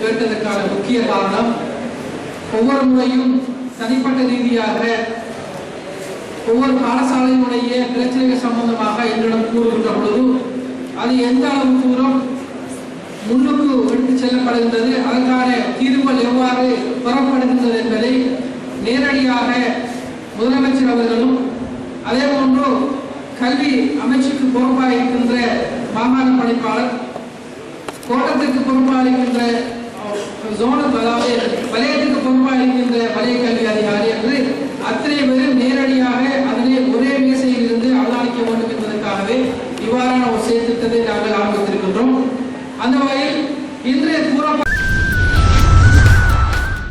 கேட்டதற்கான முக்கிய காரணம், ஒவ்வொரு முறையும் தனிப்பட்ட ரீதியாக ஒவ்வொரு பாடசாலையினுடைய பிரச்சனைகள் சம்பந்தமாக என்னிடம் கூறுகின்ற பொழுது அது எந்த அளவு தூரம் முன்னுக்கு எடுத்து செல்லப்படுகின்றது, அதற்கான தீர்வுகள் எவ்வாறு பெறப்படுகின்றது என்பதை நேரடியாக முதலமைச்சர் அவர்களும் அதே போன்று கல்வி அமைச்சுக்கு பொறுப்பாக இருக்கின்ற மாகாண பணிப்பாளர், கோட்டத்திற்கு பொறுப்பாக இருக்கின்ற ஜோனல் அதாவது வலயத்துக்கு பொறுப்பாக இருக்கின்ற வலய கல்வி அதிகாரி என்று அத்தனை பேரும் நேரடியாக அதனை ஒரே மேசையில் இருந்து அவதானிக்க வேண்டும் என்பதற்காகவே இவ்வாறான ஒரு செயற்திட்டத்தை நாங்கள் ஆரம்பித்திருக்கின்றோம். அந்த வகையில்